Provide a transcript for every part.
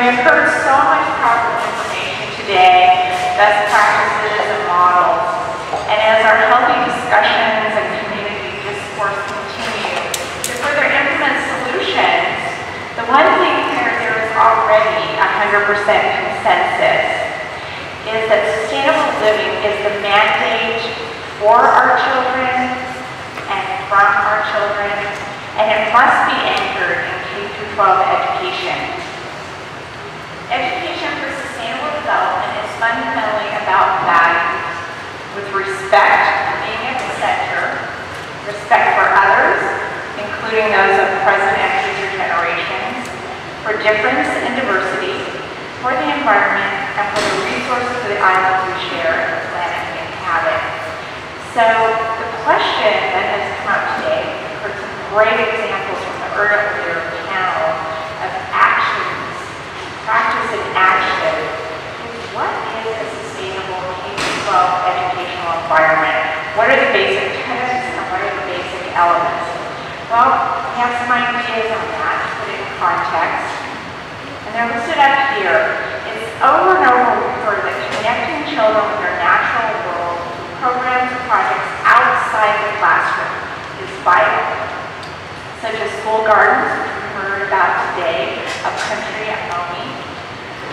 we've heard so much powerful information today, best practices and models. And as our healthy discussions and community discourse continue to further implement solutions, the one thing there is already 100% consensus is that sustainable living is the mandate for our children and from our children, and it must be anchored in K-12 education. Education for sustainable development is fundamentally about values, with respect being at the center, respect for others, including those of present and future generations, for difference and diversity, for the environment, and for the resources of the islands we share and the planet we inhabit. So the question that has come up today, we've heard some great examples from the earlier panel of actions, practice and action, is what is a sustainable K-12 educational environment? What are the basic tenets and what are the basic elements? Well, we have some ideas on that to put it in context. And they're listed up here. It's over and over we've heard that connecting children with their natural world through programs and projects outside the classroom is vital, such as school gardens, which we heard about today, upcountry at Maui,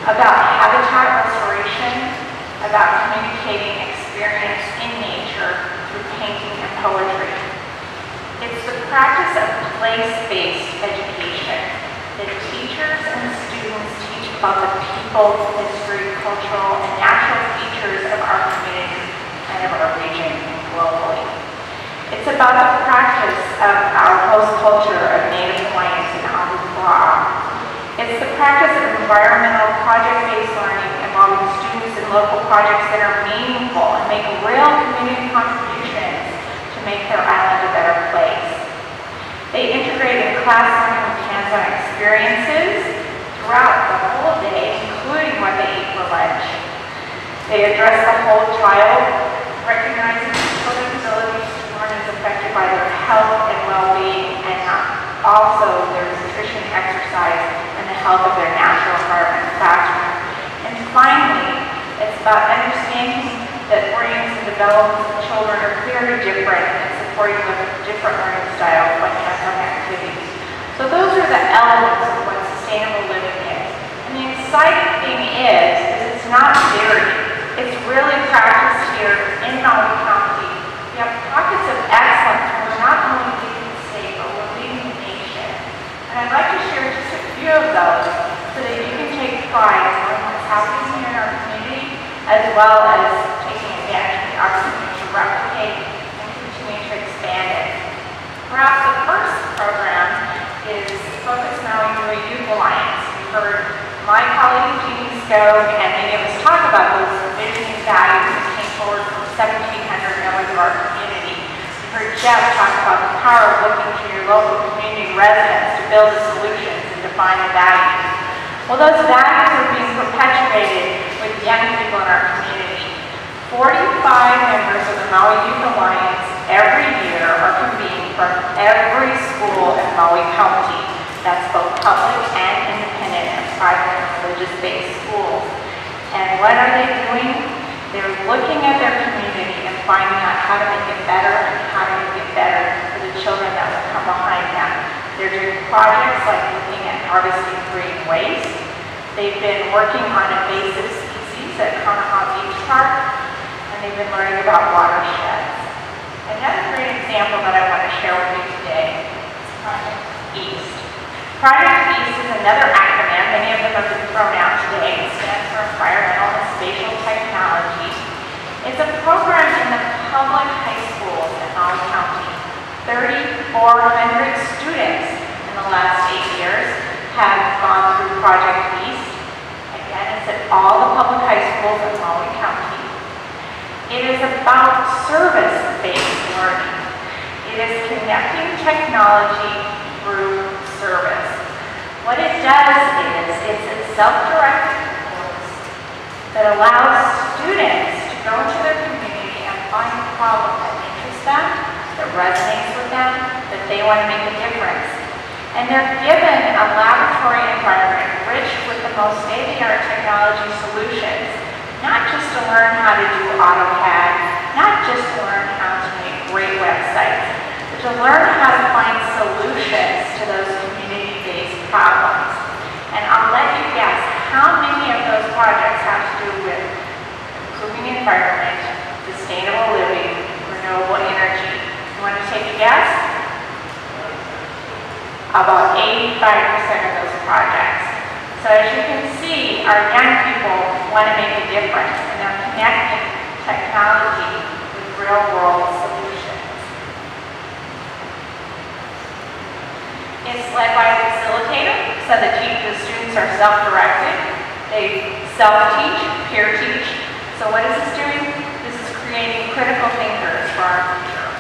about habitat restoration, about communicating experience in nature through painting and poetry. It's the practice of place-based education that teachers and students teach about the people, history, cultural, and natural features of our community and of our region and globally. It's about the practice of our host culture of Native Hawaiians and Ahupua'a. It's the practice of environmental project-based learning involving students in local projects that are meaningful and make real community contributions to make their island a better place. They integrate in-class learning with hands-on experiences throughout the whole day, including what they eat for lunch. They address the whole child, recognizing children's abilities to learn is affected by their health and well-being, and also their nutrition, exercise, and the health of their natural environment and classroom. And finally, it's about understanding that brains and development of children are very different and supporting them with different learning styles like hands-on activities. So those are the elements of what sustainable living is. And the exciting thing is it's not theory. It's really practiced here in Maui County. We have pockets of excellence where we're not only leading the state, but we're leading the nation. And I'd like to share just a few of those so that you can take pride in knowing what's happening here in our community, as well as taking advantage of the opportunity to replicate and continue to expand it. Perhaps the first program is Focus Maui Youth Alliance. We heard my colleague Jeannie Scope and many of us talk about those vision and values that came forward from 1,700 members of our community. We heard Jeff talk about the power of looking to your local community residents to build the solutions and define the values. Well, those values are being perpetuated with young people in our community. 45 members of the Maui Youth Alliance every year are convened from every school in Maui County. That's both public and independent and private and religious-based schools. And what are they doing? They're looking at their community and finding out how to make it better and how to make it better for the children that will come behind them. They're doing projects like looking at harvesting green waste. They've been working on invasive species at Kanaha Beach Park, and they've been learning about watersheds. Another great example that I want to share with you today is Project EAST. Project EAST is another acronym. Many of them have been thrown out today. It stands for Environmental and Spatial Technology. It's a program in the public high schools in Maui County. 3,400 students in the last 8 years have gone through Project EAST. Again, it's at all the public high schools in Maui County. It is about service-based learning. It is connecting technology through service. What it does is it's a self-directed course that allows students to go into their community and find a problem that interests them, that resonates with them, that they want to make a difference. And they're given a laboratory environment rich with the most state-of-the-art technology solutions, not just to learn how to do AutoCAD, not just to learn how to make great websites, but to learn how to find solutions to those community-based problems. And I'll let you guess how many of those projects have to do with improving the environment, sustainable living, renewable energy. You want to take a guess? About 85% of those projects. So as you can see, our young people want to make a difference, and they're connecting technology with real-world solutions. It's led by a facilitator, so the students are self-directed. They self-teach, peer-teach. So what is this doing? This is creating critical thinkers for our future.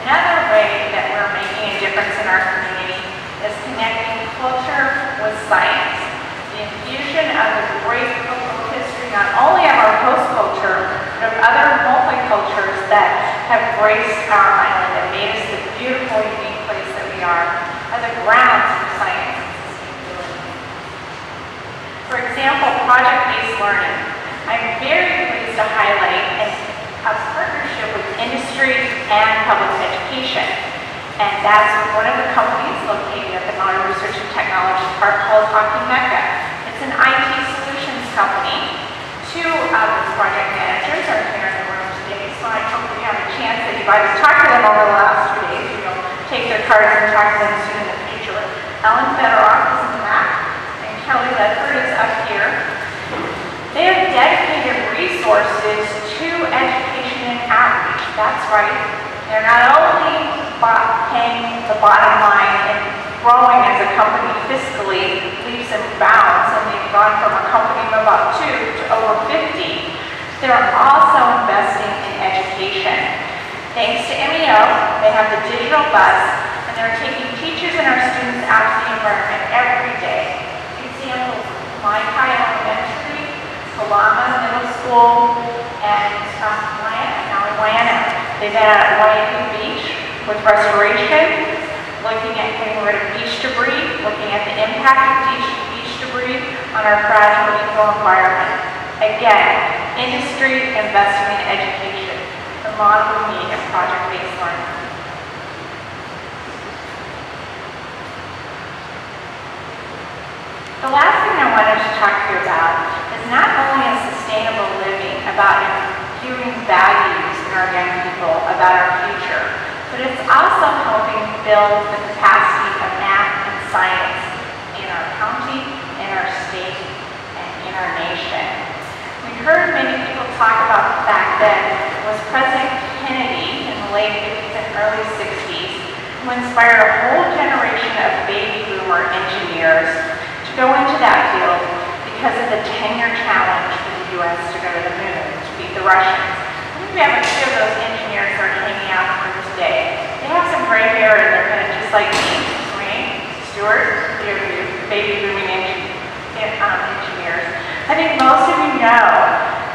Another way that we're making a difference in our community is connecting culture with science. The infusion of the great cultural history, not only of our host culture, but of other multicultures that have graced our island and made us the beautiful, unique place that we are the grounds for science and sustainability. For example, project-based learning. I'm very pleased to highlight a partnership with industry and public education. And that's one of the companies located at the Maui Research and Technology Park called Akimeka. It's an IT solutions company. Two of its project managers are here in the room today, so I hope you have a chance that you've either talked to them over the last 2 days, or you'll take their cards and talk to them soon in the future. Ellen Federoff is in the back, and Kelly Ledford is up here. They have dedicated resources to education and outreach. That's right. They're not only paying the bottom line and growing as a company fiscally leaps and bounds, and they've gone from a company of about 2 to over 50. They're also investing in education. Thanks to MEO, they have the digital bus, and they're taking teachers and our students out to the environment every day. Examples: Maikai Elementary, Kalama Middle School, and Waiana. They've been at Waiana Beach with restoration, looking at getting rid of beach debris, looking at the impact of beach debris on our fragile eco-environment. Again, industry investing in education, the model we need in project-based learning. The last thing I wanted to talk to you about is not only a sustainable living about imbuing values in our young people about our future, but it's also helping build the capacity of math and science in our county, in our state, and in our nation. We heard many people talk about the fact that it was President Kennedy in the late 50s and early 60s who inspired a whole generation of baby boomer engineers to go into that field because of the 10-year challenge for the U.S. to go to the moon, to beat the Russians. I think we have a few of those engineers that are hanging out here today. They have some gray hair and they're kind of just like me, Stuart, the baby booming engineers. I think most of you know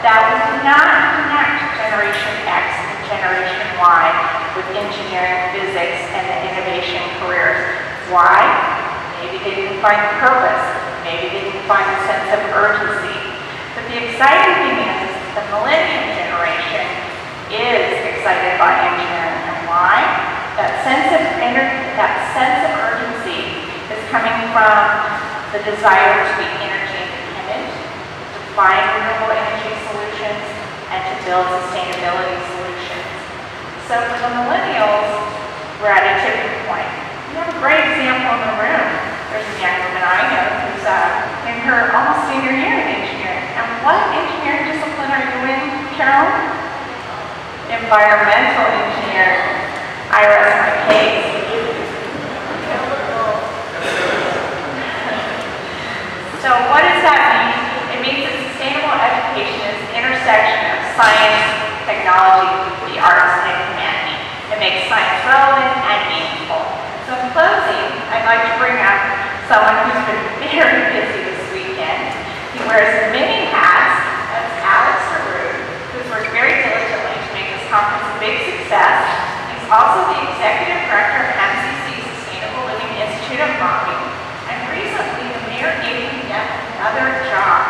that we did not connect Generation X and Generation Y with engineering, physics, and the innovation careers. Why? Maybe they didn't find purpose. Maybe they didn't find a sense of urgency. But the exciting thing is the millennium generation is excited by engineering. And why? That sense of urgency is coming from the desire to be energy independent, to find renewable energy solutions, and to build sustainability solutions. So for the millennials, we're at a tipping point. We have a great example in the room. There's a young woman I know who's in her almost senior year in engineering. And what engineering discipline are you in, Carol? Environmental engineering. I rest my case. So what does that mean? It means that sustainable education is the intersection of science, technology, the arts, and humanity. It makes science relevant and meaningful. So in closing, I'd like to bring up someone who's been very busy this weekend. He wears many hats. That's Alex de Roode, who's worked very diligently to make this conference a big success. He's also the Executive Director of MCC we are giving them another job.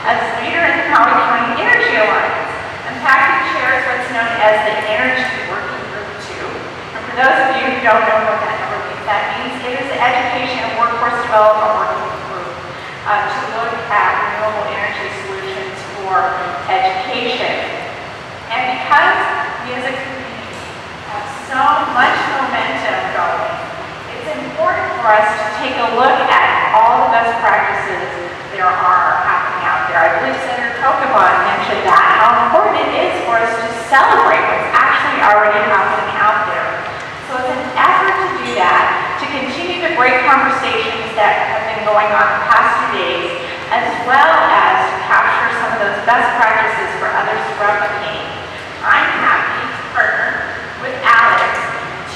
As leader in the Maui County Energy Alliance, I'm happy to share what's known as the Energy Working Group 2. And for those of you who don't know what that number means, that means it is the Education and Workforce Development Working Group to look at renewable energy solutions for education. And because we as a community have so much momentum going, it's important for us to take a look at all the best practices there are happening out there. I believe Senator Kokoban mentioned that, how important it is for us to celebrate what's actually already happening out there. So it's an effort to do that, to continue the great conversations that have been going on the past 2 days, as well as to capture some of those best practices for others to replicate. I'm happy to partner with Alex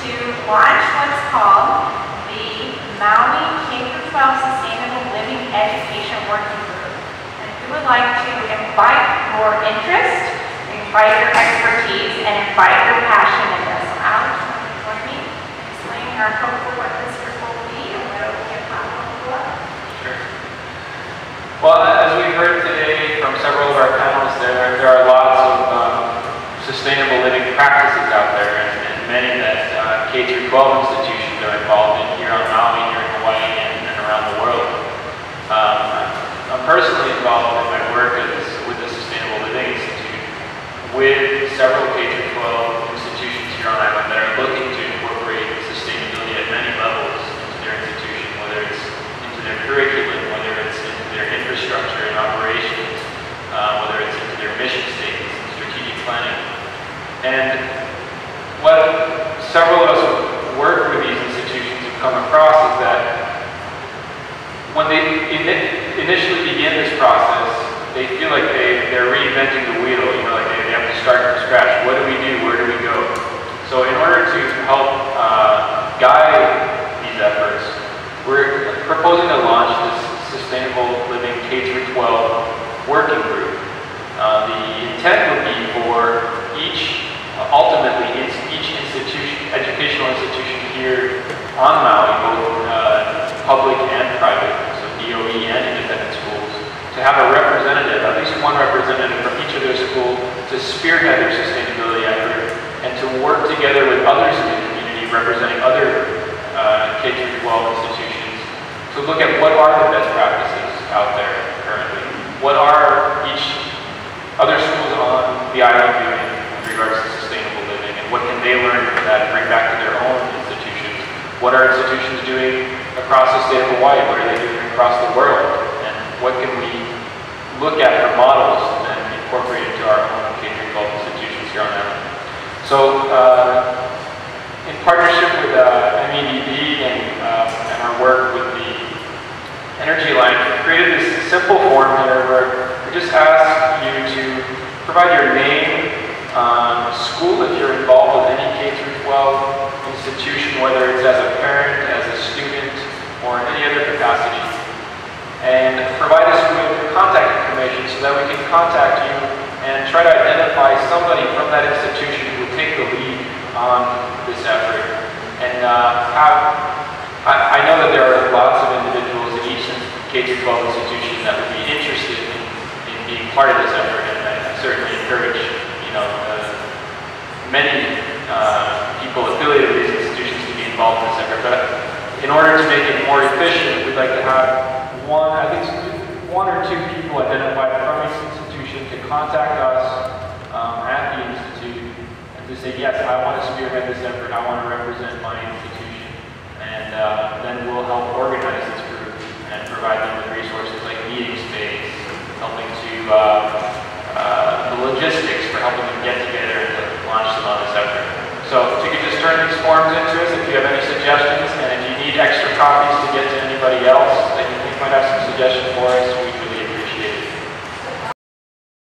to launch what's called the Maui K-12 Sustainable Living Education Working Group. And we would like to invite your interest, invite your expertise, and invite your passion in this. So Alex, will you join me in explaining our hope for what this group will be and what it will be a platform for? Sure. Well, as we heard today from several of our panels, there are lots of sustainable living practices out there, and many that K-12 institutions are involved in here on Maui, here in Hawaii, and around the world. I'm personally involved in my work with the Sustainable Living Institute with several K-12 institutions here on island that are looking to incorporate sustainability at many levels into their institution, whether it's into their curriculum, whether it's into their infrastructure and operations, whether it's into their mission statements and strategic planning. And what several of us who work with these institutions have come across is that when they initially begin this process, they feel like they're reinventing the wheel, like they have to start from scratch. What do we do? Where do we go? So in order to help guide these efforts, we're proposing to launch this Sustainable Living K-12 working group. The intent would be for ultimately each institution, educational institution here on Maui, both public and private, so DOE and independent schools, to have a representative, at least one representative from each of their schools, to spearhead their sustainability effort and to work together with others in the community representing other K-12 institutions to look at what are the best practices out there currently. What are each other schools on the island doing in regards to sustainable living, and what can they learn from that and bring back to their own institutions? What are institutions doing across the state of Hawaii? What are they doing across the world? And what can we look at for models and incorporate into our own K-12 institutions here on island? So, in partnership with MEDD and our work with the Energy Alliance, we created this simple form here where we just ask you to provide your name, school if you're involved with any K-12 institution, whether it's as a parent, as a student, or in any other capacity, and provide us with contact information so that we can contact you and try to identify somebody from that institution who will take the lead on this effort. And I know that there are lots of individuals in each K-12 institution that would be interested in being part of this effort, and I certainly encourage many people affiliated with these institutions to be involved in this effort. But in order to make it more efficient, we'd like to have at least one or two people identified from each institution to contact us at the institute and to say, yes, I want to spearhead this effort, I want to represent my institution. And then we'll help organize this group and provide them with resources like meeting space, helping to the logistics for helping them get together and to launch them on this effort. So if you could just turn these forms into us if you have any suggestions, and if you need extra copies to get to anybody else that you think might have some suggestions for us,